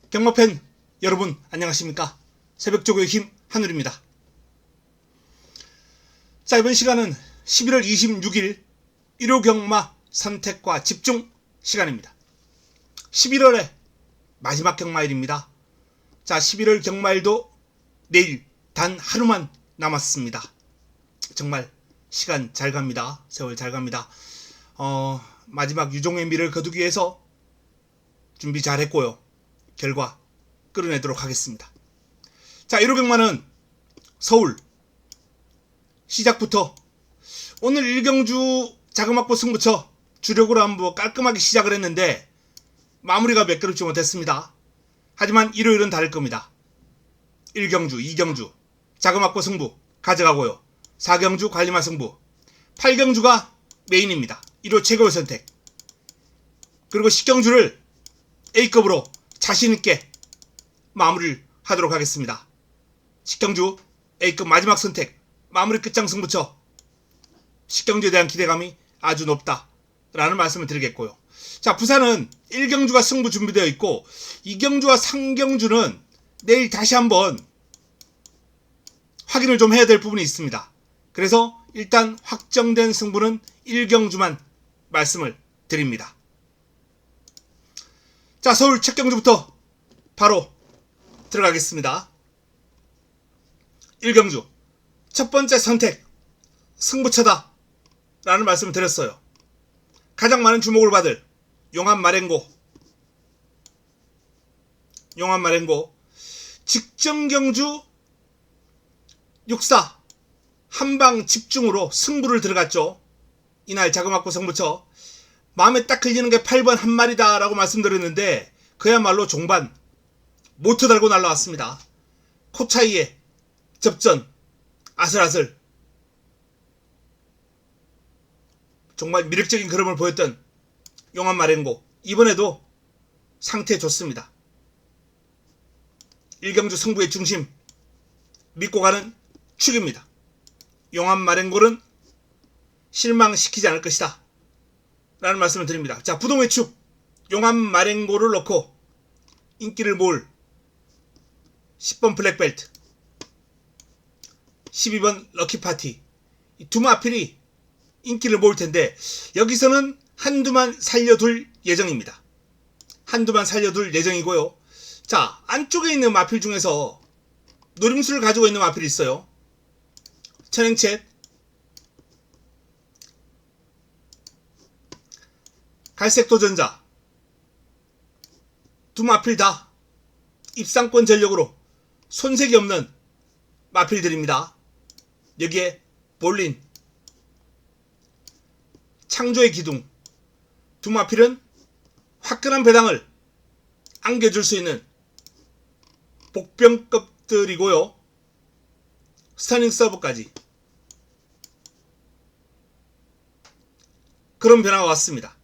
경마팬 여러분 안녕하십니까? 새벽조교의 힘 한울입니다. 자, 이번 시간은 11월 26일 일요경마 선택과 집중 시간입니다. 11월의 마지막 경마일입니다. 자, 11월 경마일도 내일 단 하루만 남았습니다. 정말 시간 잘 갑니다. 세월 잘 갑니다. 마지막 유종의 미를 거두기 위해서 준비 잘 했고요. 결과 끌어내도록 하겠습니다. 자, 1호 경마는 서울 시작부터 오늘 일경주 자그마고 승부처 주력으로 한번 깔끔하게 시작을 했는데 마무리가 매끄럽지 못했습니다. 하지만 일요일은 다를 겁니다. 1경주, 2경주 자그마고 승부 가져가고요. 4경주 관리마 승부, 8경주가 메인입니다. 1호 최고의 선택, 그리고 10경주를 A급으로 자신있게 마무리를 하도록 하겠습니다. 10경주 A급 마지막 선택 마무리 끝장 승부처, 10경주에 대한 기대감이 아주 높다 라는 말씀을 드리겠고요. 자, 부산은 1경주가 승부 준비되어 있고 2경주와 3경주는 내일 다시 한번 확인을 좀 해야 될 부분이 있습니다. 그래서 일단 확정된 승부는 1경주만 말씀을 드립니다. 자, 서울 첫 경주부터 바로 들어가겠습니다. 1경주 첫 번째 선택 승부처다 라는 말씀을 드렸어요. 가장 많은 주목을 받을 용암 마랭고 직전 경주 6사 한방 집중으로 승부를 들어갔죠. 이날 자그마고 승부처 마음에 딱 걸리는 게 8번 한 마리다 라고 말씀드렸는데 그야말로 종반 모터 달고 날라왔습니다. 코 차이에 접전 아슬아슬 정말 미력적인 그림을 보였던 용암 마랭고, 이번에도 상태 좋습니다. 1경주 승부의 중심 믿고 가는 축입니다. 용암 마랭고는 실망시키지 않을 것이다 라는 말씀을 드립니다. 자, 부동의 축 용암 마랭고를 넣고 인기를 모을 10번 블랙벨트, 12번 럭키파티, 이 두 마필이 인기를 모을 텐데 여기서는 한두만 살려둘 예정입니다. 한두만 살려둘 예정이고요. 자, 안쪽에 있는 마필 중에서 노림수를 가지고 있는 마필이 있어요. 천행챗, 갈색 도전자, 두 마필 다 입상권 전력으로 손색이 없는 마필들입니다. 여기에 볼린, 창조의 기둥, 두 마필은 화끈한 배당을 안겨줄 수 있는 복병급들이고요. 스타닝 서브까지 그런 변화가 왔습니다.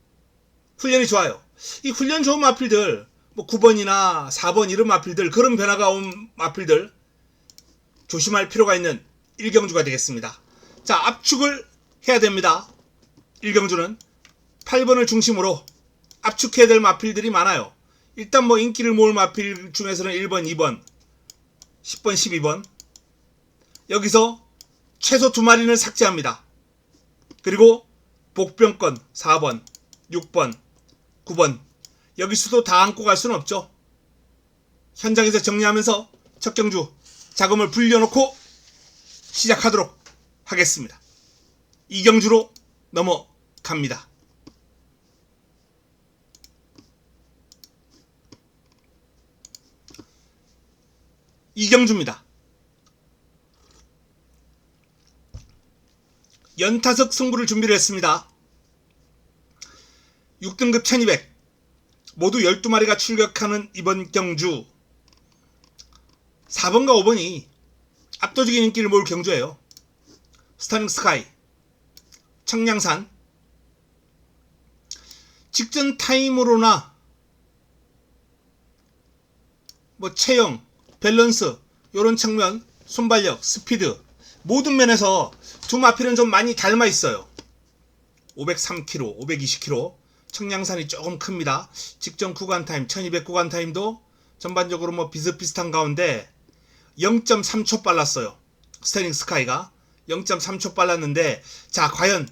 훈련이 좋아요. 이 훈련 좋은 마필들, 뭐 9번이나 4번 이런 마필들, 그런 변화가 온 마필들 조심할 필요가 있는 1경주가 되겠습니다. 자, 압축을 해야 됩니다. 1경주는 8번을 중심으로 압축해야 될 마필들이 많아요. 일단 뭐 인기를 모을 마필 중에서는 1번, 2번, 10번, 12번 여기서 최소 2마리는 삭제합니다. 그리고 복병권 4번, 6번, 9번 여기 수도 다 안고 갈 수는 없죠. 현장에서 정리하면서 첫 경주 자금을 불려놓고 시작하도록 하겠습니다. 2경주로 넘어갑니다. 이경주입니다. 연타석 승부를 준비를 했습니다. 6등급 1200 모두 12마리가 출격하는 이번 경주 4번과 5번이 압도적인 인기를 모을 경주예요. 스타닝 스카이, 청량산, 직전 타임으로나 뭐 체형, 밸런스, 요런 측면, 순발력, 스피드 모든 면에서 두 마필은 좀 많이 닮아 있어요. 503kg, 520kg 청량산이 조금 큽니다. 직전 구간 타임 1200 구간 타임도 전반적으로 뭐 비슷비슷한 가운데 0.3초 빨랐어요. 스테닝 스카이가 0.3초 빨랐는데, 자 과연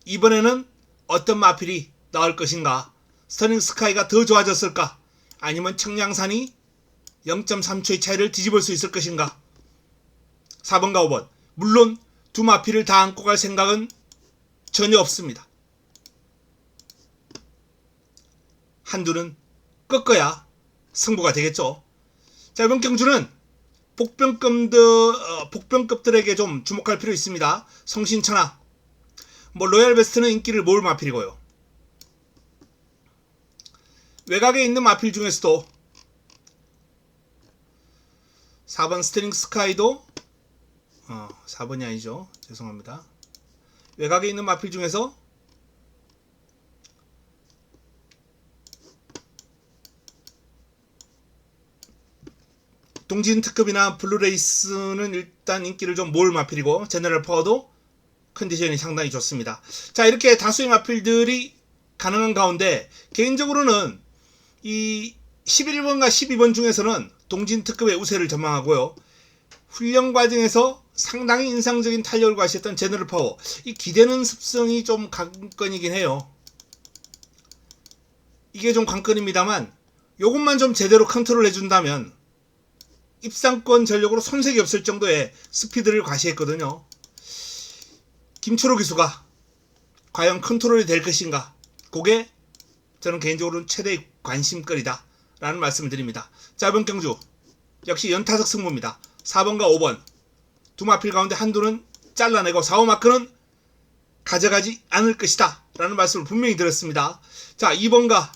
이번에는 어떤 마필이 나올 것인가? 스테닝 스카이가 더 좋아졌을까? 아니면 청량산이 0.3초의 차이를 뒤집을 수 있을 것인가? 4번과 5번. 물론 두 마필을 다 안고 갈 생각은 전혀 없습니다. 한두는 꺾어야 승부가 되겠죠. 자, 이번 경주는 복병급들에게 좀 주목할 필요 있습니다. 성신천하, 뭐 로얄 베스트는 인기를 모을 마필이고요. 외곽에 있는 마필 중에서도 4번 스테닝 스카이도 4번이 아니죠. 죄송합니다. 외곽에 있는 마필 중에서 동진 특급이나 블루레이스는 일단 인기를 좀 모을 마필이고, 제너럴 파워도 컨디션이 상당히 좋습니다. 자, 이렇게 다수의 마필들이 가능한 가운데 개인적으로는 이 11번과 12번 중에서는 동진 특급의 우세를 전망하고요. 훈련 과정에서 상당히 인상적인 탄력을 과시했던 제너럴 파워, 이 기대는 습성이 좀 관건이긴 해요. 이게 좀 관건입니다만, 요것만 좀 제대로 컨트롤 해준다면 입상권 전력으로 손색이 없을 정도의 스피드를 과시했거든요. 김초로 기수가 과연 컨트롤이 될 것인가? 그게 저는 개인적으로는 최대의 관심거리다 라는 말씀을 드립니다. 자, 이번 경주 역시 연타석 승부입니다. 4번과 5번 두 마필 가운데 한두는 잘라내고 4, 5마크는 가져가지 않을 것이다 라는 말씀을 분명히 드렸습니다. 자, 2번과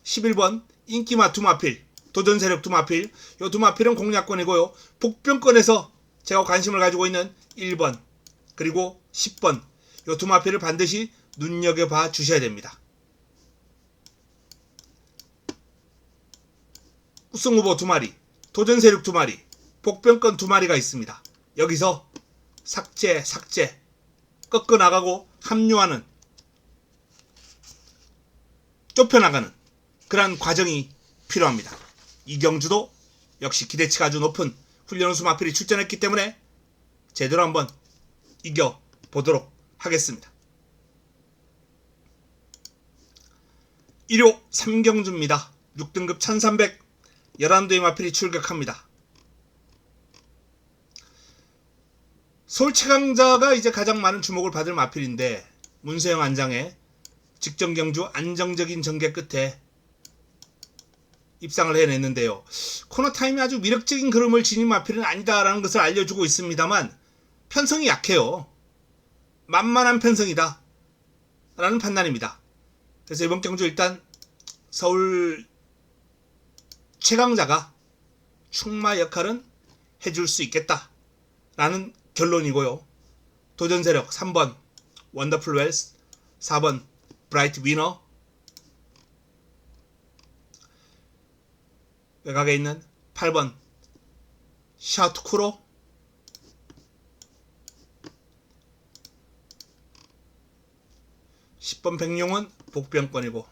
11번 인기마 두 마필, 도전세력 두 마필, 요 두 마필은 공략권이고요. 복병권에서 제가 관심을 가지고 있는 1번 그리고 10번, 요 두 마필을 반드시 눈여겨봐 주셔야 됩니다. 우승후보 두 마리, 도전세력 두 마리, 복병권 두 마리가 있습니다. 여기서 삭제 꺾어 나가고 합류하는, 좁혀나가는 그러한 과정이 필요합니다. 이 경주도 역시 기대치가 아주 높은 훈련우수 마필이 출전했기 때문에 제대로 한번 이겨보도록 하겠습니다. 1호 3경주입니다. 6등급 1300 11도의 마필이 출격합니다. 서울 최강자가 이제 가장 많은 주목을 받을 마필인데, 문세영 안장의 직전 경주 안정적인 전개 끝에 입상을 해냈는데요. 코너 타임이 아주 위력적인 흐름을 지닌 마필은 아니다라는 것을 알려주고 있습니다만, 편성이 약해요. 만만한 편성이다 라는 판단입니다. 그래서 이번 경주 일단 서울 최강자가 충마 역할은 해줄 수 있겠다 라는 결론이고요. 도전세력 3번 원더풀 웰스, 4번 브라이트 위너, 외곽에 있는 8번 샤우트 쿠로, 10번 백룡은 복병권이고,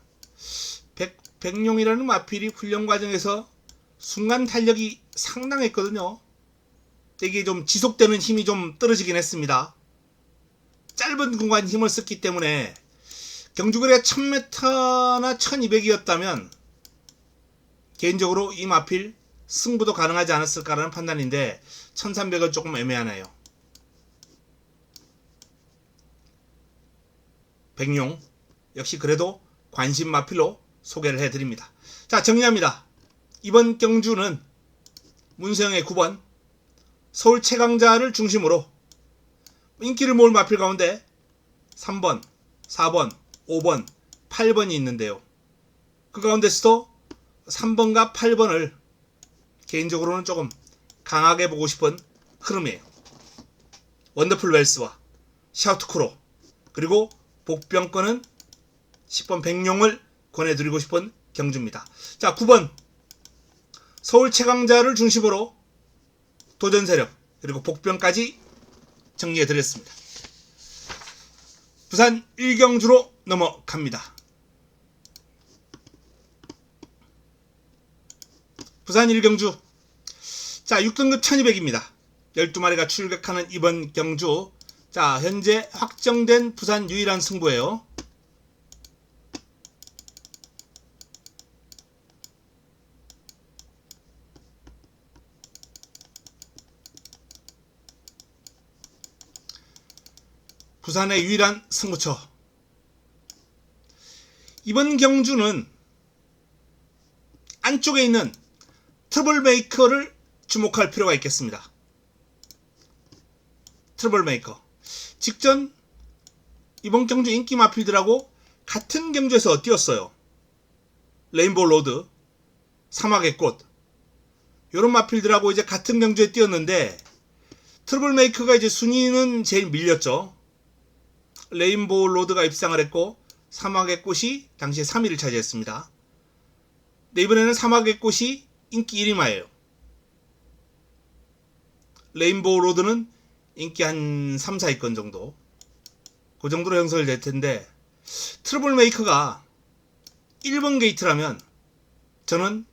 백룡이라는 마필이 훈련 과정에서 순간 탄력이 상당했거든요. 이게 좀 지속되는 힘이 좀 떨어지긴 했습니다. 짧은 공간 힘을 썼기 때문에 경주거리가 1000m나 1200이었다면 개인적으로 이 마필 승부도 가능하지 않았을까라는 판단인데 1300은 조금 애매하네요. 백룡 역시 그래도 관심 마필로 소개를 해드립니다. 자, 정리합니다. 이번 경주는 문세영의 9번 서울 최강자를 중심으로 인기를 모을 마필 가운데 3번, 4번, 5번, 8번이 있는데요. 그 가운데서도 3번과 8번을 개인적으로는 조금 강하게 보고 싶은 흐름이에요. 원더풀 웰스와 샤우트 쿠로, 그리고 복병권은 10번 백룡을 권해드리고 싶은 경주입니다. 자, 9번 서울 최강자를 중심으로 도전세력 그리고 복병까지 정리해드렸습니다. 부산 1경주로 넘어갑니다. 부산 1경주. 자, 6등급 1200입니다. 12마리가 출격하는 이번 경주. 자, 현재 확정된 부산 유일한 승부예요. 부산의 유일한 승부처. 이번 경주는 안쪽에 있는 트러블메이커를 주목할 필요가 있겠습니다. 트러블메이커. 직전 이번 경주 인기 마필들하고 같은 경주에서 뛰었어요. 레인보우 로드, 사막의 꽃, 요런 마필들하고 이제 같은 경주에 뛰었는데 트러블메이커가 이제 순위는 제일 밀렸죠. 레인보우 로드가 입상을 했고 사막의 꽃이 당시에 3위를 차지했습니다. 네, 이번에는 사막의 꽃이 인기 1위마예요. 레인보우 로드는 인기 한 3, 4위권 정도, 그 정도로 형성이 될 텐데, 트러블메이커가 1번 게이트라면 저는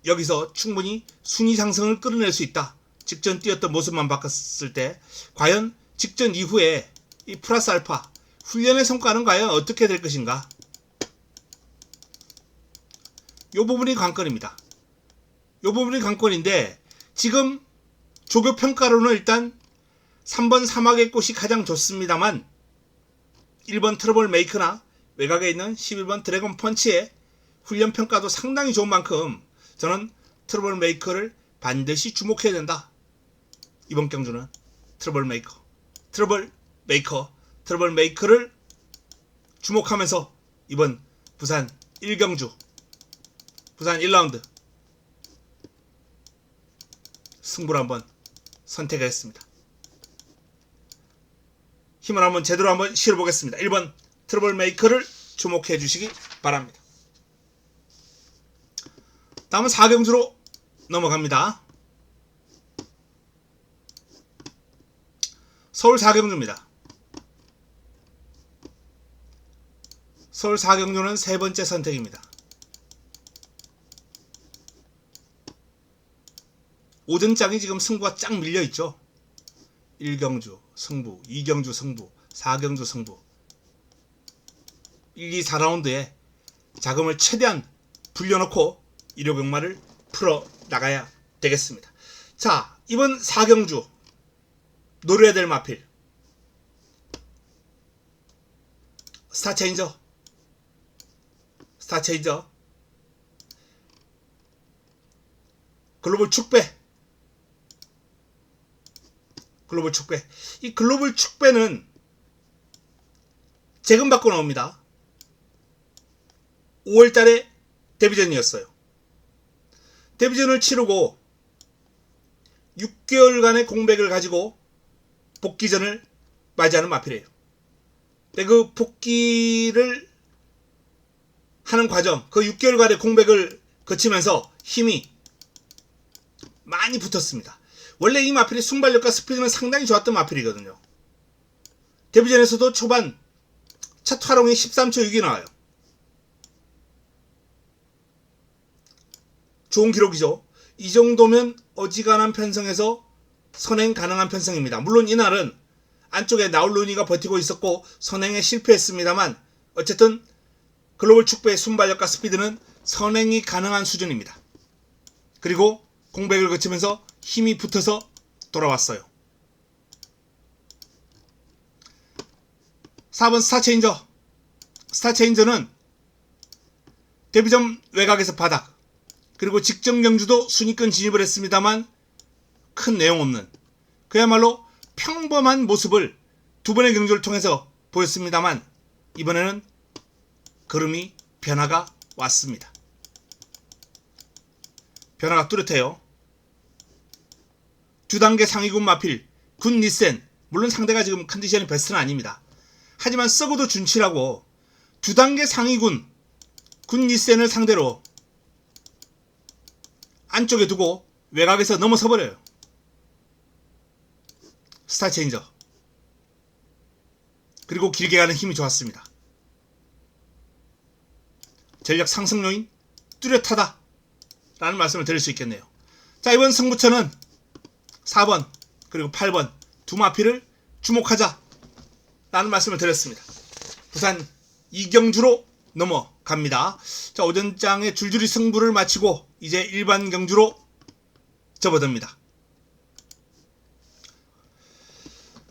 여기서 충분히 순위 상승을 끌어낼 수 있다. 직전 뛰었던 모습만 바꿨을 때 과연 직전 이후에 이 플러스 알파 훈련의 성과는 과연 어떻게 될 것인가? 요 부분이 관건입니다. 요 부분이 관건인데, 지금 조교 평가로는 일단 3번 사막의 꽃이 가장 좋습니다만 1번 트러블 메이커나 외곽에 있는 11번 드래곤 펀치의 훈련 평가도 상당히 좋은 만큼 저는 트러블 메이커를 반드시 주목해야 된다. 이번 경주는 트러블 메이커를 주목하면서 이번 부산 1경주, 부산 1라운드 승부를 한번 선택했습니다. 힘을 한번 제대로 한번 실어보겠습니다. 1번 트러블 메이커를 주목해 주시기 바랍니다. 다음은 4경주로 넘어갑니다. 서울 4경주입니다. 서울 4경주는 세 번째 선택입니다. 오전장이 지금 승부가 쫙 밀려있죠. 1경주 승부, 2경주 승부, 4경주 승부, 1, 2, 4라운드에 자금을 최대한 불려놓고 일요병마를 풀어 나가야 되겠습니다. 자, 이번 4경주 노려야 될 마필 스타체인저, 글로벌 축배. 이 글로벌 축배는 재금 받고 나옵니다. 5월달에 데뷔전이었어요. 데뷔전을 치르고 6개월간의 공백을 가지고 복귀전을 맞이하는 마필이에요. 근데 그 복귀를 하는 과정, 그 6개월간의 공백을 거치면서 힘이 많이 붙었습니다. 원래 이 마필이 순발력과 스피드는 상당히 좋았던 마필이거든요. 데뷔전에서도 초반 첫 활용이 13초 6이 나와요. 좋은 기록이죠. 이 정도면 어지간한 편성에서 선행 가능한 편성입니다. 물론 이날은 안쪽에 나울루니가 버티고 있었고 선행에 실패했습니다만 어쨌든 글로벌 축배의 순발력과 스피드는 선행이 가능한 수준입니다. 그리고 공백을 거치면서 힘이 붙어서 돌아왔어요. 4번 스타체인저는 데뷔전 외곽에서 바닥, 그리고 직전 경주도 순위권 진입을 했습니다만 큰 내용 없는, 그야말로 평범한 모습을 두 번의 경주를 통해서 보였습니다만 이번에는 걸음이 변화가 왔습니다. 변화가 뚜렷해요. 두 단계 상위군 마필 군 니센, 물론 상대가 지금 컨디션이 베스트는 아닙니다. 하지만 썩어도 준치라고 두 단계 상위군 군 니센을 상대로 안쪽에 두고 외곽에서 넘어서 버려요. 스타체인저. 그리고 길게 가는 힘이 좋았습니다. 전력 상승 요인 뚜렷하다. 라는 말씀을 드릴 수 있겠네요. 자, 이번 승부처는 4번 그리고 8번 두 마필을 주목하자 라는 말씀을 드렸습니다. 부산 이경주로 넘어갑니다. 자, 오전장에 줄줄이 승부를 마치고 이제 일반 경주로 접어듭니다.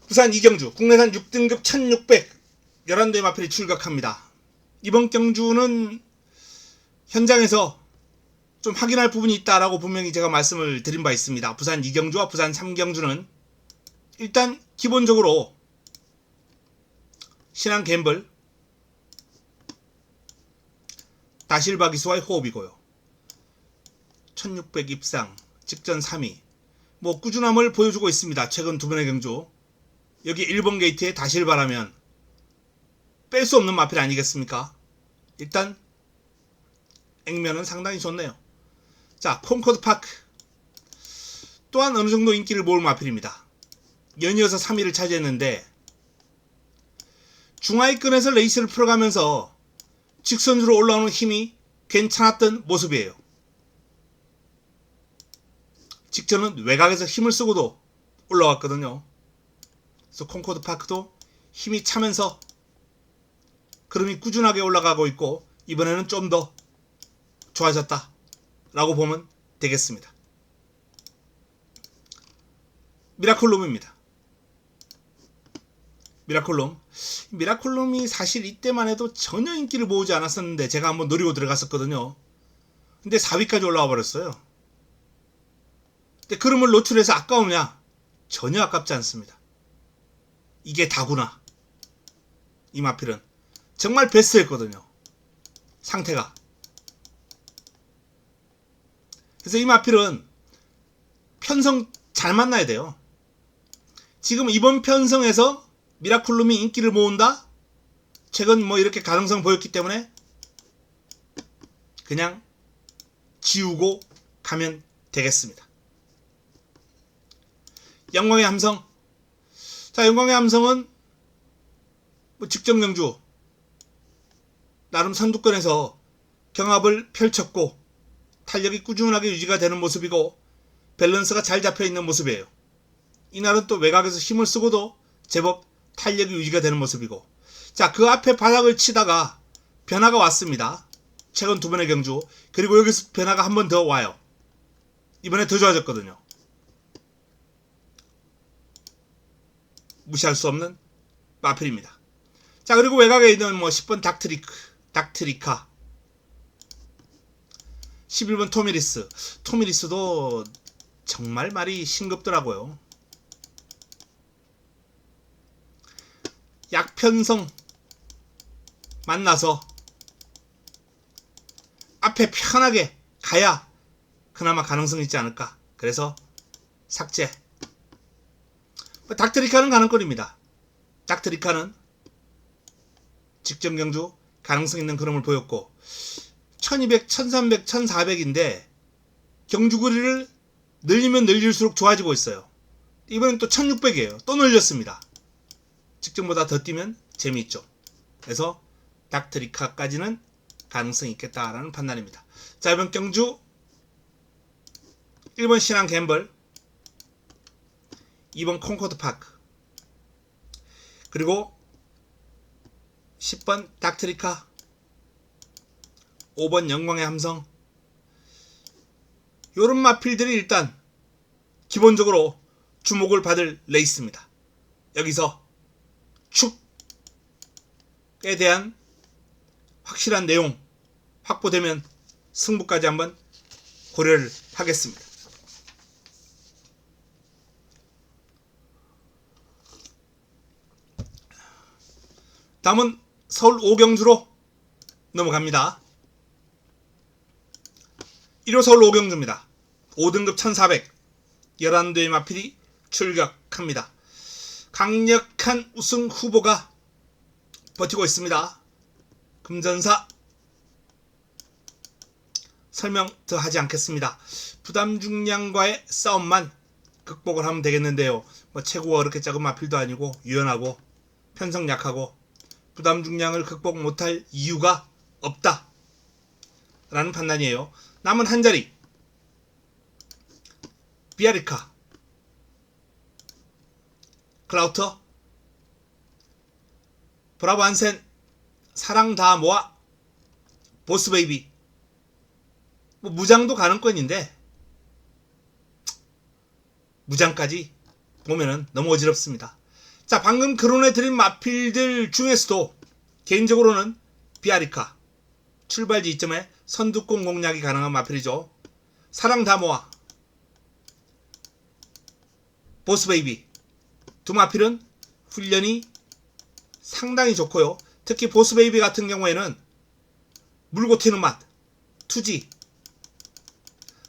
부산 이경주 국내산 6등급 1600 11대의 마필이 출격합니다. 이번 경주는 현장에서 좀 확인할 부분이 있다라고 분명히 제가 말씀을 드린 바 있습니다. 부산 2경주와 부산 3경주는 일단 기본적으로 신한 갬블 다실바기수와의 호흡이고요. 1600 입상 직전 3위 뭐 꾸준함을 보여주고 있습니다. 최근 두 번의 경주 여기 1번 게이트에 다실바라면 뺄 수 없는 마필 아니겠습니까? 일단 액면은 상당히 좋네요. 자, 콩코드 파크 또한 어느 정도 인기를 모을 마필입니다. 연이어서 3위를 차지했는데 중하위권에서 레이스를 풀어가면서 직선으로 올라오는 힘이 괜찮았던 모습이에요. 직전은 외곽에서 힘을 쓰고도 올라왔거든요. 그래서 콩코드 파크도 힘이 차면서 흐름이 꾸준하게 올라가고 있고 이번에는 좀 더 좋아졌다 라고 보면 되겠습니다. 미라클룸입니다. 미라클룸이 사실 이때만 해도 전혀 인기를 모으지 않았었는데 제가 한번 노리고 들어갔었거든요. 근데 4위까지 올라와 버렸어요. 근데 그름을 노출해서 아까우냐? 전혀 아깝지 않습니다. 이게 다구나. 이 마필은 정말 베스트였거든요. 상태가. 그래서 이 마필은 편성 잘 만나야 돼요. 지금 이번 편성에서 미라클룸이 인기를 모은다? 최근 뭐 이렇게 가능성 보였기 때문에 그냥 지우고 가면 되겠습니다. 영광의 함성. 자, 영광의 함성은 뭐 직전 경주 나름 선두권에서 경합을 펼쳤고 탄력이 꾸준하게 유지가 되는 모습이고 밸런스가 잘 잡혀있는 모습이에요. 이날은 또 외곽에서 힘을 쓰고도 제법 탄력이 유지가 되는 모습이고 자, 그 앞에 바닥을 치다가 변화가 왔습니다. 최근 두 번의 경주 그리고 여기서 변화가 한 번 더 와요. 이번에 더 좋아졌거든요. 무시할 수 없는 마필입니다. 자, 그리고 외곽에 있는 뭐 10번 닥트리카 11번 토미리스도 정말 말이 싱겁더라고요. 약편성 만나서 앞에 편하게 가야 그나마 가능성이 있지 않을까. 그래서 삭제. 닥트리카는 가능권입니다. 닥트리카는 직전 경주 가능성 있는 흐름을 보였고 1200, 1300, 1400인데 경주거리를 늘리면 늘릴수록 좋아지고 있어요. 이번엔 또 1600이에요. 또 늘렸습니다. 직전보다 더 뛰면 재미있죠. 그래서 닥트리카까지는 가능성이 있겠다라는 판단입니다. 자, 이번 경주 1번 신한 갬블 2번 콩코드 파크 그리고 10번 닥트리카 5번 영광의 함성 요런 마필들이 일단 기본적으로 주목을 받을 레이스입니다. 여기서 축에 대한 확실한 내용 확보되면 승부까지 한번 고려를 하겠습니다. 다음은 서울 5경주로 넘어갑니다. 1호 서울 5경주입니다. 5등급 1400 11대의 마필이 출격합니다. 강력한 우승 후보가 버티고 있습니다. 금전사 설명 더 하지 않겠습니다. 부담 중량과의 싸움만 극복을 하면 되겠는데요. 뭐 체구가 그렇게 작은 마필도 아니고 유연하고 편성 약하고 부담 중량을 극복 못할 이유가 없다 라는 판단이에요. 남은 한 자리 비아리카, 클라우터, 브라보 한센, 사랑 다 모아, 보스베이비. 뭐 무장도 가능권인데 무장까지 보면은 너무 어지럽습니다. 자, 방금 거론해드린 마필들 중에서도 개인적으로는 비아리카, 출발지 이점에 선두권 공략이 가능한 마필이죠. 사랑 다 모아, 보스베이비 두 마필은 훈련이 상당히 좋고요. 특히 보스베이비 같은 경우에는 물고 튀는 맛, 투지,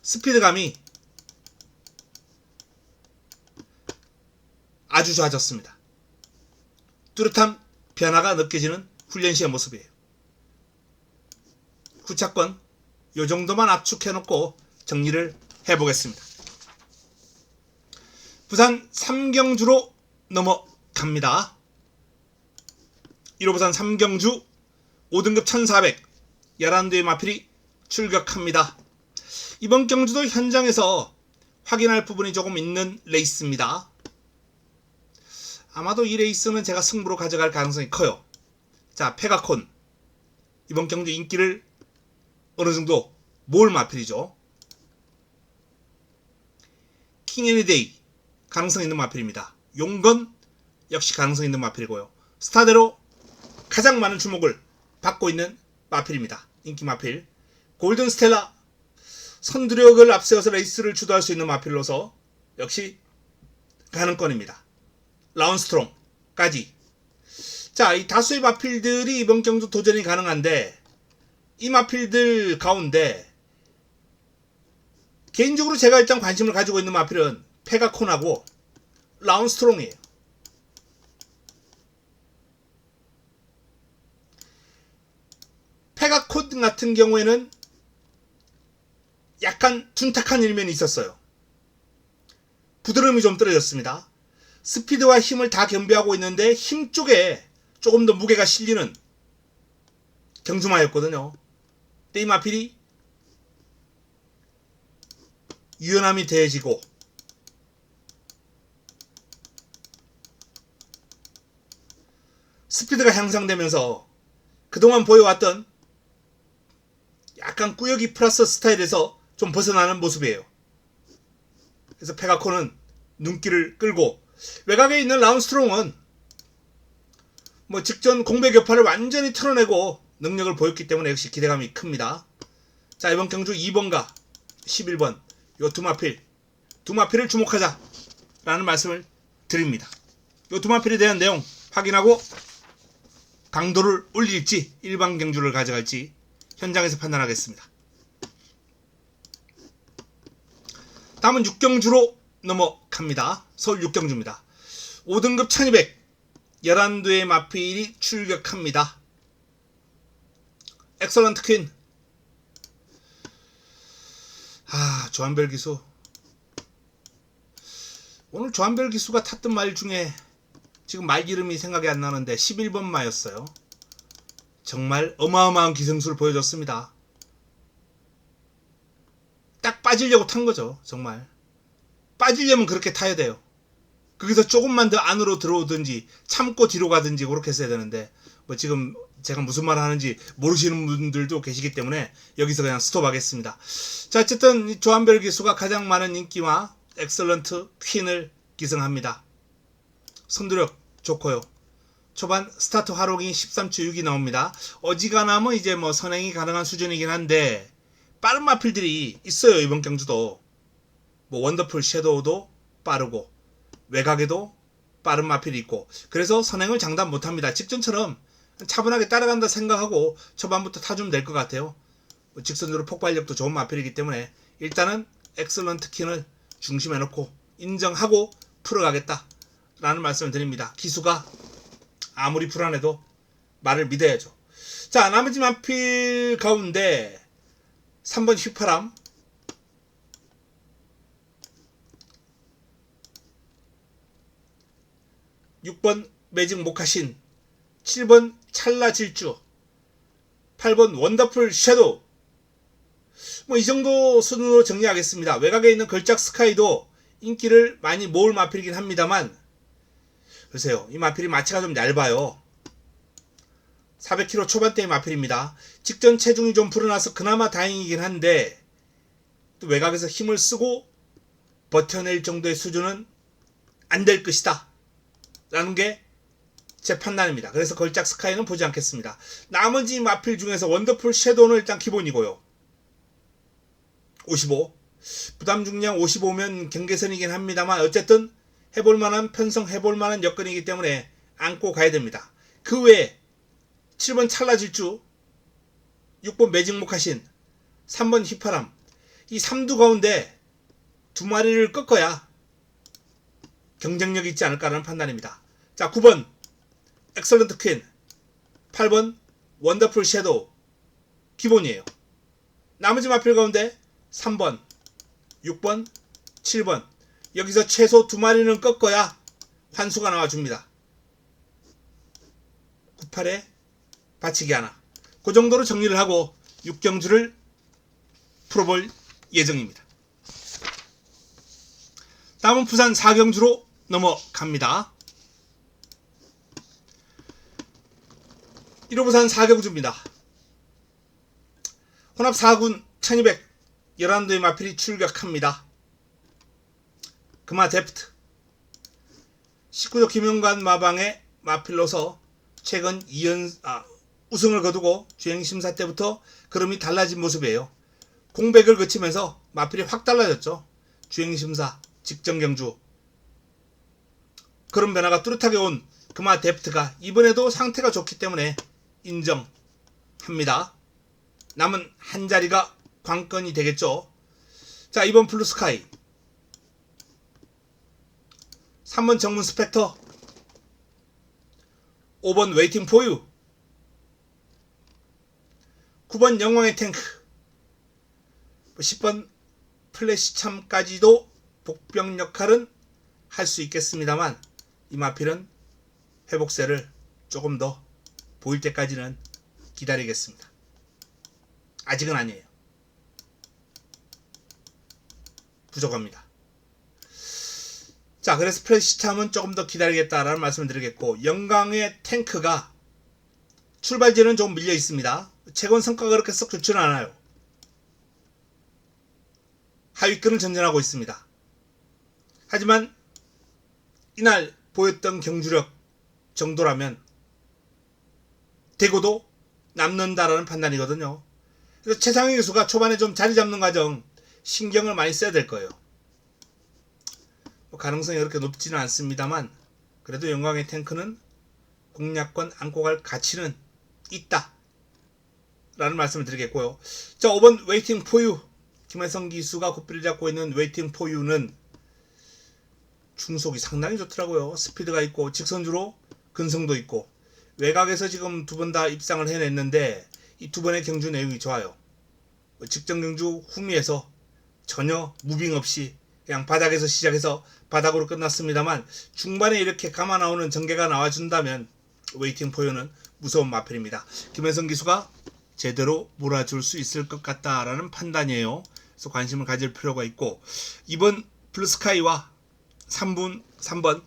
스피드감이 아주 좋아졌습니다. 뚜렷한 변화가 느껴지는 훈련 시의 모습이에요. 후차권 요 정도만 압축해놓고 정리를 해보겠습니다. 부산 삼경주로 넘어갑니다. 1호 부산 삼경주 5등급 1400 11대의 마필이 출격합니다. 이번 경주도 현장에서 확인할 부분이 조금 있는 레이스입니다. 아마도 이 레이스는 제가 승부로 가져갈 가능성이 커요. 자, 페가콘 이번 경주 인기를 어느 정도 모을 마필이죠. 킹애니데이 가능성 있는 마필입니다. 용건 역시 가능성 있는 마필이고요. 스타대로 가장 많은 주목을 받고 있는 마필입니다. 인기 마필. 골든 스텔라 선두력을 앞세워서 레이스를 주도할 수 있는 마필로서 역시 가능권입니다. 라운스트롱까지. 자, 이 다수의 마필들이 이번 경주 도전이 가능한데 이 마필들 가운데 개인적으로 제가 일단 관심을 가지고 있는 마필은 페가콘하고 라운스트롱이에요. 페가콘 같은 경우에는 약간 둔탁한 일면이 있었어요. 부드러움이 좀 떨어졌습니다. 스피드와 힘을 다 겸비하고 있는데 힘 쪽에 조금 더 무게가 실리는 경주마였거든요. 근데 이 마필이 유연함이 더해지고 스피드가 향상되면서 그동안 보여왔던 약간 꾸역이 플러스 스타일에서 좀 벗어나는 모습이에요. 그래서 페가콘은 눈길을 끌고, 외곽에 있는 라운스트롱은 뭐 직전 공백 여파를 완전히 털어내고 능력을 보였기 때문에 역시 기대감이 큽니다. 자, 이번 경주 2번과 11번 요 두 마필을 주목하자 라는 말씀을 드립니다. 요 두 마필에 대한 내용 확인하고 강도를 올릴지 일반 경주를 가져갈지 현장에서 판단하겠습니다. 다음은 6경주로 넘어갑니다. 서울 6경주입니다. 5등급 1200 11대의 마필이 출격합니다. 엑설런트 퀸, 조한별 기수. 오늘 조한별 기수가 탔던 말 중에 지금 말 이름이 생각이 안 나는데 11번 마였어요. 정말 어마어마한 기생수를 보여줬습니다. 딱 빠지려고 탄 거죠. 정말 빠지려면 그렇게 타야 돼요. 거기서 조금만 더 안으로 들어오든지 참고 뒤로 가든지 그렇게 했어야 되는데, 뭐 지금 제가 무슨 말 하는지 모르시는 분들도 계시기 때문에 여기서 그냥 스톱하겠습니다. 자, 어쨌든 조한별 기수가 가장 많은 인기와 엑설런트 퀸을 기승합니다. 선두력 좋고요. 초반 스타트 활용이 13초 6이 나옵니다. 어지간하면 이제 뭐 선행이 가능한 수준이긴 한데 빠른 마필들이 있어요. 이번 경주도 뭐 원더풀 섀도우도 빠르고 외곽에도 빠른 마필이 있고, 그래서 선행을 장담 못합니다. 직전처럼 차분하게 따라간다 생각하고 초반부터 타주면 될 것 같아요. 뭐 직선으로 폭발력도 좋은 마필이기 때문에 일단은 엑설런트 퀸을 중심에 놓고 인정하고 풀어가겠다 라는 말씀을 드립니다. 기수가 아무리 불안해도 말을 믿어야죠. 자, 나머지 마필 가운데 3번 휘파람, 6번 매직 모카신, 7번 찰나 질주, 8번 원더풀 섀도우. 뭐 이 정도 순으로 정리하겠습니다. 외곽에 있는 걸작 스카이도 인기를 많이 모을 마필이긴 합니다만, 글쎄요, 이 마필이 마취가 좀 얇아요. 400kg 초반대의 마필입니다. 직전 체중이 좀 불어나서 그나마 다행이긴 한데, 또 외곽에서 힘을 쓰고 버텨낼 정도의 수준은 안 될 것이다 라는 게 제 판단입니다. 그래서 걸작 스카이는 보지 않겠습니다. 나머지 마필 중에서 원더풀 섀도우는 일단 기본이고요. 55. 부담 중량 55면 경계선이긴 합니다만 어쨌든 해볼만한 편성, 해볼만한 여건이기 때문에 안고 가야 됩니다. 그 외에 7번 찰나질주, 6번 매직목하신, 3번 휘파람, 이 3두 가운데 두 마리를 꺾어야 경쟁력이 있지 않을까라는 판단입니다. 자, 9번 엑설런트 퀸, 8번 원더풀 섀도우 기본이에요. 나머지 마필 가운데 3번, 6번, 7번 여기서 최소 두 마리는 꺾어야 환수가 나와줍니다. 98에 받치기 하나. 그 정도로 정리를 하고 6경주를 풀어볼 예정입니다. 다음은 부산 4경주로 넘어갑니다. 1호 부산 4경주입니다. 혼합 4군 1200 11도의 마필이 출격합니다. 금화 데프트 19조 김용관 마방의 마필로서 최근 우승을 거두고 주행심사 때부터 그름이 달라진 모습이에요. 공백을 거치면서 마필이 확 달라졌죠. 주행심사, 직전경주 그런 변화가 뚜렷하게 온 금화 데프트가 이번에도 상태가 좋기 때문에 인정합니다. 남은 한 자리가 관건이 되겠죠. 자, 2번 블루스카이, 3번 정문 스펙터, 5번 웨이팅 포유, 9번 영광의 탱크, 10번 플래시참까지도 복병 역할은 할 수 있겠습니다만 이 마필은 회복세를 조금 더 보일 때까지는 기다리겠습니다. 아직은 아니에요. 부족합니다. 자, 그래서 플래시참은 조금 더 기다리겠다라는 말씀을 드리겠고, 영광의 탱크가 출발지는 좀 밀려 있습니다. 최근 성과가 그렇게 썩 좋지는 않아요. 하위권을 전전하고 있습니다. 하지만 이날 보였던 경주력 정도라면 대고도 남는다라는 판단이거든요. 그래서 최상위 교수가 초반에 좀 자리 잡는 과정 신경을 많이 써야 될 거예요. 가능성이 그렇게 높지는 않습니다만 그래도 영광의 탱크는 공략권 안고 갈 가치는 있다 라는 말씀을 드리겠고요. 자, 5번 웨이팅 포유, 김혜성 기수가 고삐를 잡고 있는 웨이팅 포유는 중속이 상당히 좋더라고요. 스피드가 있고 직선주로 근성도 있고 외곽에서 지금 두 번 다 입상을 해냈는데 이 두 번의 경주 내용이 좋아요. 직전 경주 후미에서 전혀 무빙 없이 그냥 바닥에서 시작해서 바닥으로 끝났습니다만 중반에 이렇게 감아 나오는 전개가 나와준다면 웨이팅 포유는 무서운 마필입니다. 김혜성 기수가 제대로 몰아줄 수 있을 것 같다라는 판단이에요. 그래서 관심을 가질 필요가 있고, 2번 블루스카이와 3번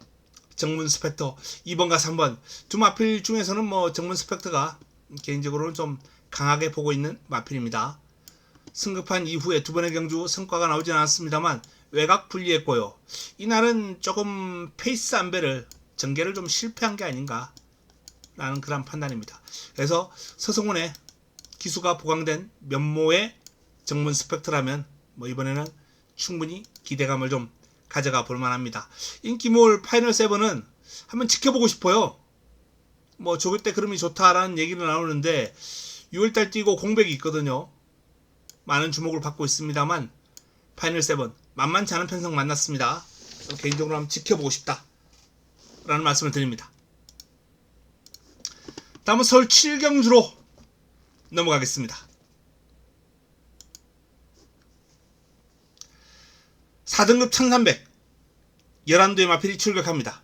정문 스펙터, 2번과 3번 두 마필 중에서는 정문 스펙터가 개인적으로는 좀 강하게 보고 있는 마필입니다. 승급한 이후에 두 번의 경주 성과가 나오지 않았습니다만 외곽 분리했고요. 이날은 조금 페이스 안배를 전개를 좀 실패한 게 아닌가 라는 그런 판단입니다. 그래서 서성훈의 기수가 보강된 면모의 정문 스펙터라면 이번에는 충분히 기대감을 좀 가져가 볼 만합니다. 인기몰 파이널 7은 한번 지켜보고 싶어요. 조교 때 그름이 좋다라는 얘기를 나오는데 6월달 뛰고 공백이 있거든요. 많은 주목을 받고 있습니다만 파이널 7 만만치 않은 편성 만났습니다. 개인적으로 한번 지켜보고 싶다 라는 말씀을 드립니다. 다음은 서울 7경주로 넘어가겠습니다. 4등급 1300 11도의 마필이 출격합니다.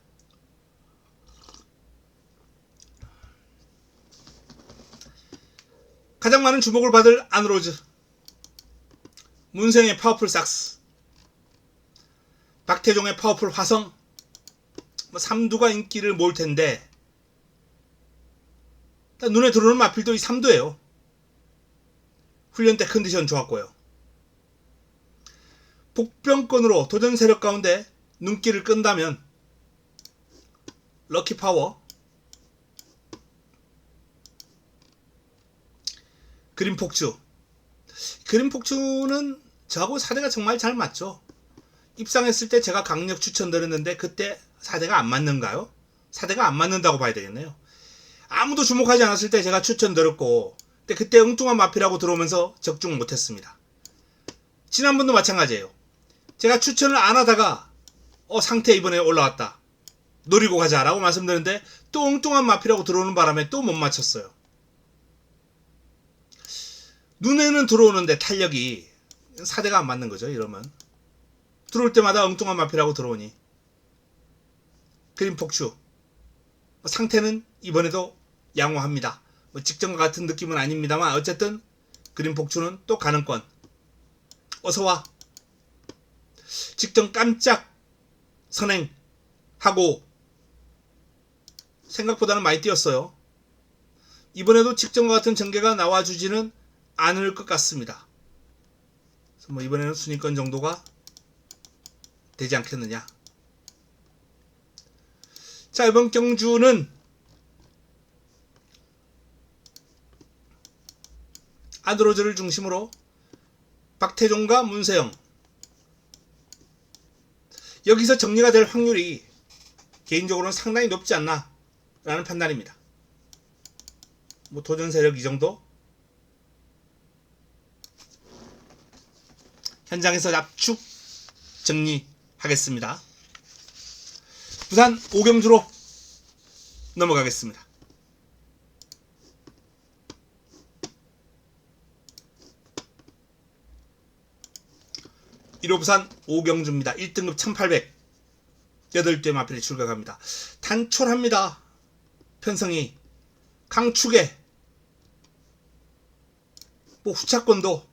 가장 많은 주목을 받을 안으로즈, 문생의 파워풀 삭스, 박태종의 파워풀 화성, 삼두가 인기를 모을 텐데, 눈에 들어오는 마필도 이 삼두예요. 훈련 때 컨디션 좋았고요. 복병권으로 도전 세력 가운데 눈길을 끈다면 럭키 파워, 그린폭주. 그린폭주는 저하고 사대가 정말 잘 맞죠. 입상했을 때 제가 강력 추천드렸는데 그때 사대가 안 맞는가요? 사대가 안 맞는다고 봐야 되겠네요. 아무도 주목하지 않았을 때 제가 추천드렸고, 근데 그때 엉뚱한 마필하고 들어오면서 적중 못했습니다. 지난번도 마찬가지예요. 제가 추천을 안 하다가 상태 이번에 올라왔다, 노리고 가자라고 말씀드렸는데 또 엉뚱한 마필하고 들어오는 바람에 또 못 맞췄어요. 눈에는 들어오는데 탄력이 사대가 안 맞는 거죠. 이러면 들어올 때마다 엉뚱한 마필하고 들어오니. 그린폭주 상태는 이번에도 양호합니다. 직전과 같은 느낌은 아닙니다만 어쨌든 그린폭주는 또 가능권. 어서와. 직전 깜짝 선행하고 생각보다는 많이 뛰었어요. 이번에도 직전과 같은 전개가 나와주지는 않을 것 같습니다. 그래서 이번에는 순위권 정도가 되지 않겠느냐. 자, 이번 경주는 아드로즈를 중심으로 박태종과 문세영, 여기서 정리가 될 확률이 개인적으로는 상당히 높지 않나 라는 판단입니다. 도전 세력 이 정도? 현장에서 압축 정리하겠습니다. 부산 오경주로 넘어가겠습니다. 1호 부산 오경주입니다. 1등급 1800 8대 마필이 출격합니다. 단촐합니다. 편성이 강축에 후차권도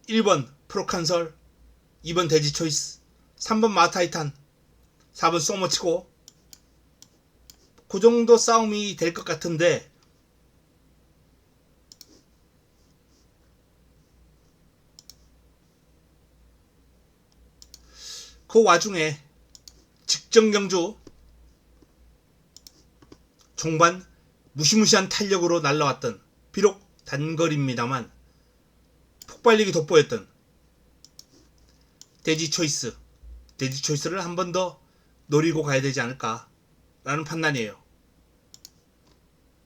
1번 프로칸설, 2번 돼지초이스, 3번 마타이탄, 4번 쏘모치고 그 정도 싸움이 될 것 같은데, 그 와중에 직전 경주 종반 무시무시한 탄력으로 날라왔던, 비록 단거리입니다만 폭발력이 돋보였던 돼지초이스를 한 번 더 노리고 가야 되지 않을까 라는 판단이에요.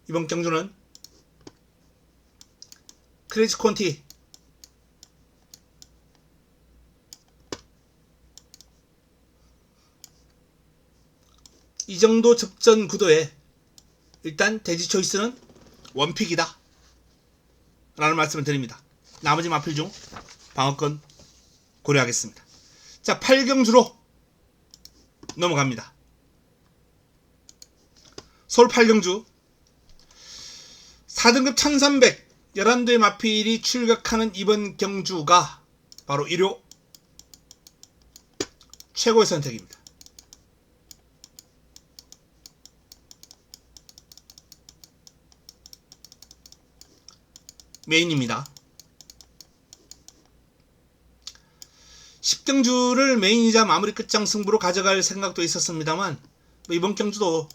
이번 경주는 크레이지 콘티, 이 정도 접전 구도에 일단 돼지초이스는 원픽이다 라는 말씀을 드립니다. 나머지 마필 중 방어권 고려하겠습니다. 자, 8경주로 넘어갑니다. 서울 8경주 4등급 1300 11대의 마필이 출격하는 이번 경주가 바로 1호 최고의 선택입니다. 메인입니다. 10경주를 메인이자 마무리 끝장 승부로 가져갈 생각도 있었습니다만 이번 경주도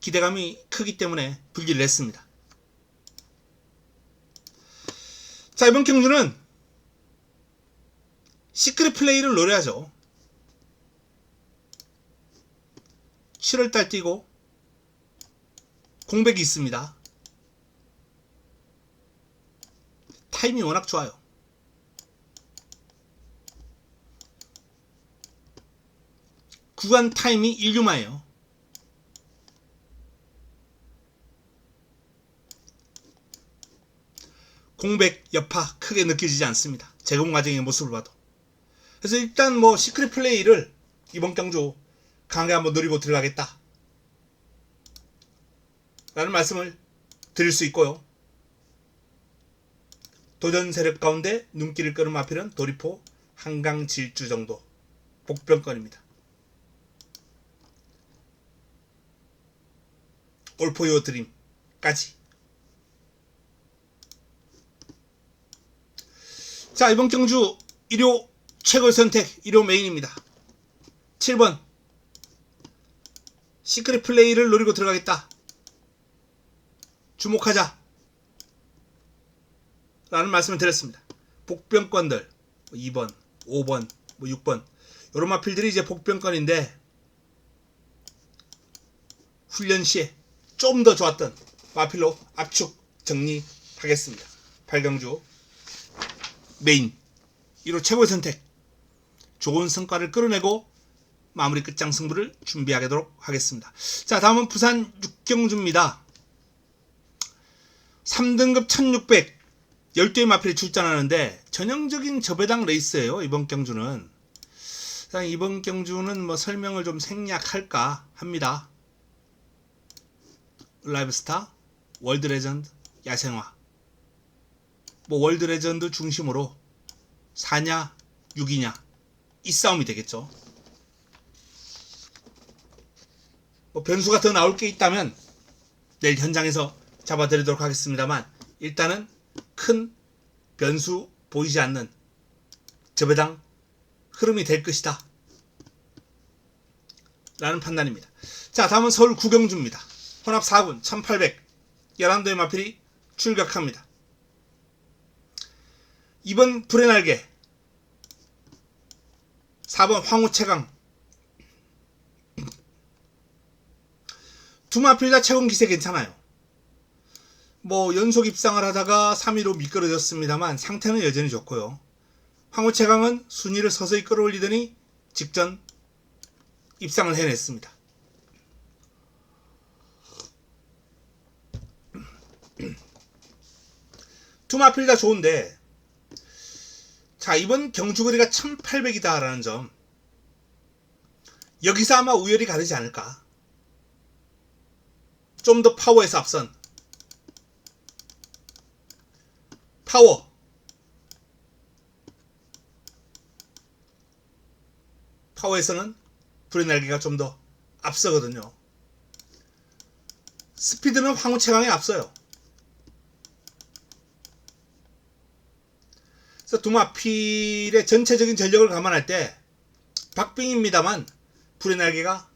기대감이 크기 때문에 분리를 했습니다. 자, 이번 경주는 시크릿 플레이를 노려야죠. 7월달 뛰고 공백이 있습니다. 타임이 워낙 좋아요. 구간 타임이 1유마예요. 공백 여파 크게 느껴지지 않습니다. 제공 과정의 모습을 봐도. 그래서 일단 시크릿 플레이를 이번 경주 강하게 한번 노리고 들어가겠다 라는 말씀을 드릴 수 있고요. 도전 세력 가운데 눈길을 끄는 마필은 도리포, 한강 질주 정도 복병권입니다. 올포요 드림까지. 자, 이번 경주 일요 최고의 선택, 일요 메인입니다. 7번 시크릿 플레이를 노리고 들어가겠다, 주목하자 라는 말씀을 드렸습니다. 복병권들 2번, 5번, 6번 요런 마필들이 이제 복병권인데, 훈련 시에 좀 더 좋았던 마필로 압축 정리하겠습니다. 8경주 메인 1호 최고의 선택, 좋은 성과를 끌어내고 마무리 끝장 승부를 준비하도록 하겠습니다. 자, 다음은 부산 6경주입니다. 3등급 1600 12의 마필이 출전하는데 전형적인 저배당 레이스예요. 이번 경주는 이번 경주는 뭐 설명을 좀 생략할까 합니다. 라이브스타, 월드 레전드, 야생화, 뭐 월드 레전드 중심으로 4냐 6이냐 이 싸움이 되겠죠. 뭐 변수가 더 나올 게 있다면 내일 현장에서 잡아드리도록 하겠습니다만, 일단은 큰 변수 보이지 않는 저배당 흐름이 될 것이다 라는 판단입니다. 자, 다음은 서울 9경주입니다. 혼합 4군 1800 11도의 마필이 출격합니다. 2번 불의 날개, 4번 황후 최강, 두 마필 다 최근 기세 괜찮아요. 뭐 연속 입상을 하다가 3위로 미끄러졌습니다만 상태는 여전히 좋고요. 황후 최강은 순위를 서서히 끌어올리더니 직전 입상을 해냈습니다. 두 마필 다 좋은데, 자, 이번 경주거리가 1800이다 라는 점, 여기서 아마 우열이 가르지 않을까. 좀 더 파워에서 앞선 파워에서는 불의 날개가 좀 더 앞서거든요. 스피드는 황후 최강에 앞서요. 그래서 두 마필의 전체적인 전력을 감안할 때 박빙입니다만 불의 날개가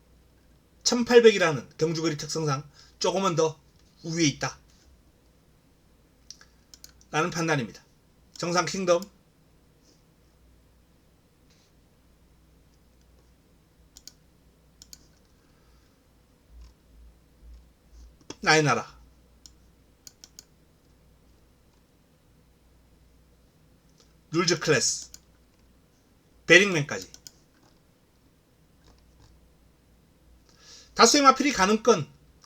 1800이라는 경주거리 특성상 조금은 더 우위에 있다 라는 판단입니다. 정상 킹덤, 나의 나라, 룰즈 클래스, 베링맨까지 다수의 마필이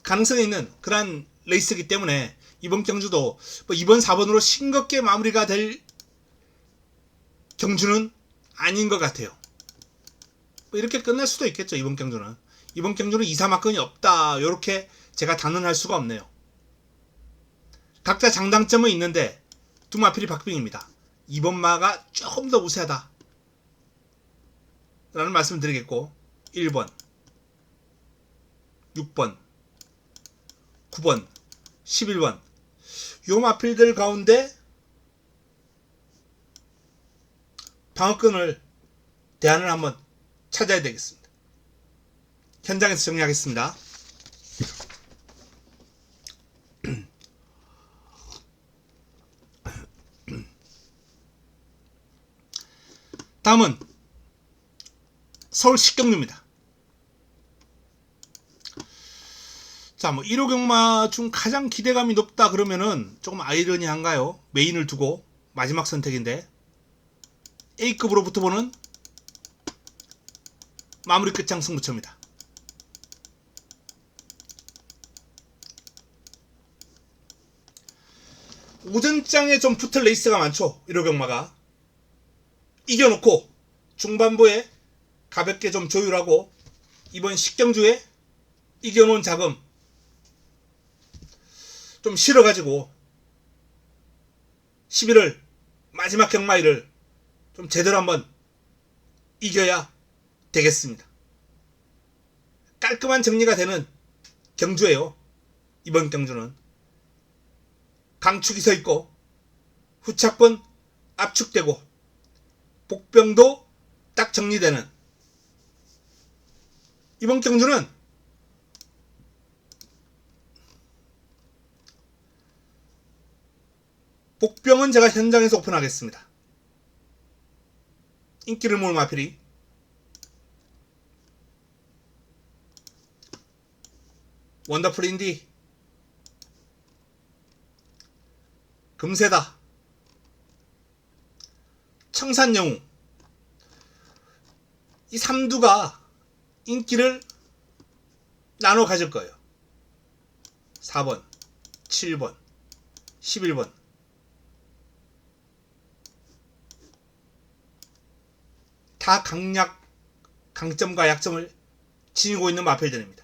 가능성이 있는 그러한 레이스이기 때문에 이번 경주도 뭐 2번 4번으로 싱겁게 마무리가 될 경주는 아닌 것 같아요. 뭐 이렇게 끝날 수도 있겠죠. 이번 경주는 2, 3마권이 없다, 이렇게 제가 단언할 수가 없네요. 각자 장단점은 있는데 두 마필이 박빙입니다. 2번 마가 조금 더 우세하다 라는 말씀을 드리겠고, 1번, 6번, 9번, 11번 요 마필들 가운데 방어권을 대안을 한번 찾아야 되겠습니다. 현장에서 정리하겠습니다. 다음은 서울 10경주입니다. 자, 뭐 1호 경마 중 가장 기대감이 높다 그러면은 조금 아이러니한가요? 메인을 두고 마지막 선택인데 A급으로 붙어보는 마무리 끝장 승부처입니다. 오전장에 좀 붙을 레이스가 많죠. 1호 경마가 이겨놓고 중반부에 가볍게 좀 조율하고 이번 10경주에 이겨놓은 자금 좀 실어가지고 11월 마지막 경마일을 좀 제대로 한번 이겨야 되겠습니다. 깔끔한 정리가 되는 경주예요. 이번 경주는 강축이 서 있고 후착번 압축되고 복병도 딱 정리되는 이번 경주는 복병은 제가 현장에서 오픈하겠습니다. 인기를 모을 마필이 원더풀 인디, 금세다, 청산영웅, 이 3두가 인기를 나눠 가질 거예요. 4번, 7번, 11번. 다 강점과 약점을 지니고 있는 마필들입니다.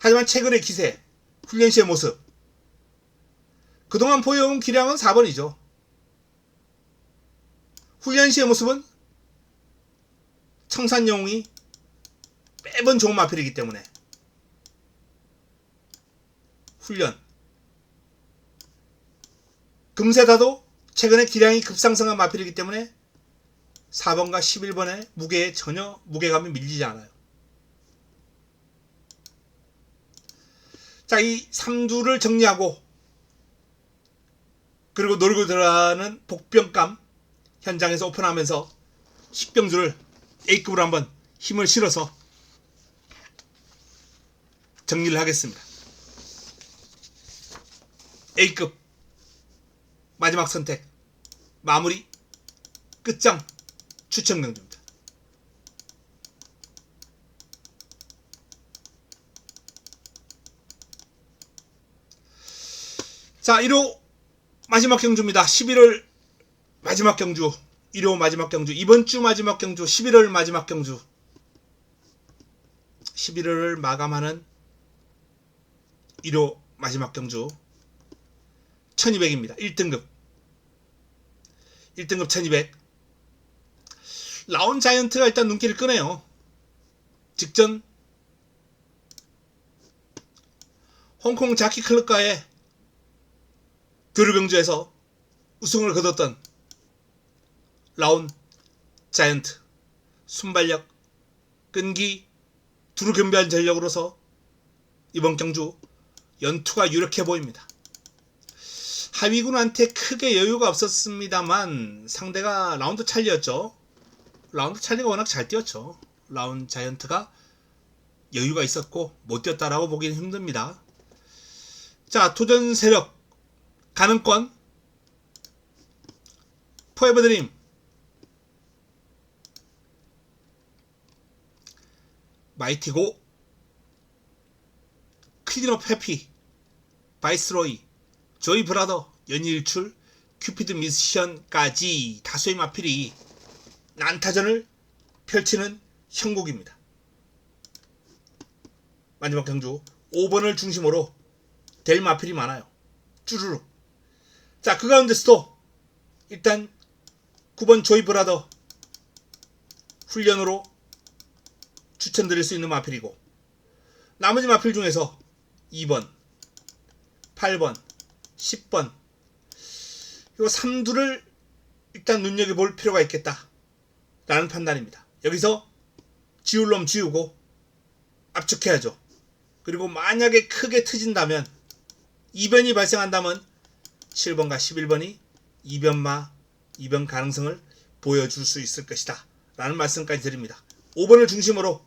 하지만 최근의 기세, 훈련 시의 모습, 그동안 보여온 기량은 4번이죠. 훈련 시의 모습은 청산영웅이 매번 좋은 마필이기 때문에 훈련, 금세다도 최근에 기량이 급상승한 마필이기 때문에 4번과 11번의 무게에 전혀 무게감이 밀리지 않아요. 자, 이 3두를 정리하고 그리고 놀고 들어가는 복병감 현장에서 오픈하면서 식병주를 A급으로 한번 힘을 실어서 정리를 하겠습니다. A급 마지막 선택 마무리 끝장 추천 경주입니다. 자, 1호 마지막 경주입니다. 11월 마지막 경주, 1호 마지막 경주, 이번 주 마지막 경주, 11월 마지막 경주. 11월을 마감하는 1호 마지막 경주 1200입니다. 1등급 1200. 라온 자이언트가 일단 눈길을 끄네요. 직전 홍콩 자키 클럽과의 드루경주에서 우승을 거뒀던 라온 자이언트, 순발력, 끈기, 두루 겸비한 전력으로서 이번 경주 연투가 유력해 보입니다. 하위군한테 크게 여유가 없었습니다만 상대가 라운드 찰리였죠. 라운드 찰리가 워낙 잘 뛰었죠. 라운 자이언트가 여유가 있었고 못 뛰었다라고 보기는 힘듭니다. 자, 도전 세력 가능권 포에버 드림, 마이티고, 클린업 해피, 바이스로이, 조이 브라더, 연일출, 큐피드 미션까지 다수의 마필이 난타전을 펼치는 형국입니다. 마지막 경주 5번을 중심으로 될 마필이 많아요. 쭈루룩. 자, 그 가운데서도 일단 9번 조이 브라더 훈련으로 추천드릴 수 있는 마필이고, 나머지 마필 중에서 2번, 8번, 10번 요 3두를 일단 눈여겨볼 필요가 있겠다 라는 판단입니다. 여기서 지울 놈 지우고 압축해야죠. 그리고 만약에 크게 트진다면, 이변이 발생한다면 7번과 11번이 이변 가능성을 보여줄 수 있을 것이다 라는 말씀까지 드립니다. 5번을 중심으로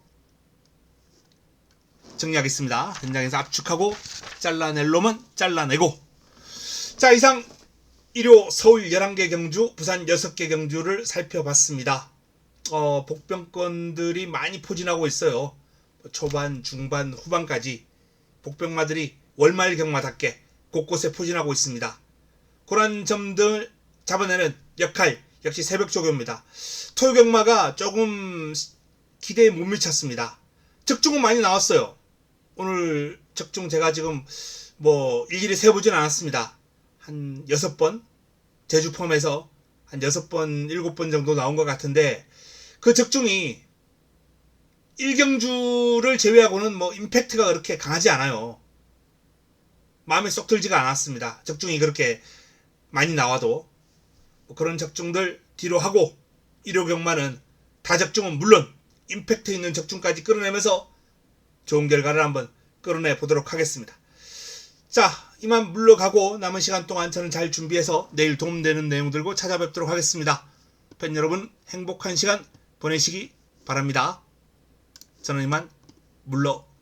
정리하겠습니다. 현장에서 압축하고 잘라낼 놈은 잘라내고. 자, 이상 1호 서울 11개 경주, 부산 6개 경주를 살펴봤습니다. 복병권들이 많이 포진하고 있어요. 초반, 중반, 후반까지 복병마들이 월말 경마답게 곳곳에 포진하고 있습니다. 그런 점들 잡아내는 역할 역시 새벽조교입니다. 토요경마가 조금 기대에 못 미쳤습니다. 적중은 많이 나왔어요. 오늘 적중 제가 지금 일일이 세보진 않았습니다. 한 6번, 제주 포함해서 한 6번, 7번 정도 나온 것 같은데, 그 적중이 일경주를 제외하고는 뭐 임팩트가 그렇게 강하지 않아요. 마음에 쏙 들지가 않았습니다. 적중이 그렇게 많이 나와도. 뭐 그런 적중들 뒤로 하고 1호 경마는 다적중은 물론 임팩트 있는 적중까지 끌어내면서 좋은 결과를 한번 끌어내 보도록 하겠습니다. 자, 이만 물러가고 남은 시간 동안 저는 잘 준비해서 내일 도움되는 내용 들고 찾아뵙도록 하겠습니다. 팬 여러분 행복한 시간 보내시기 바랍니다. 저는 이만 물러갑니다.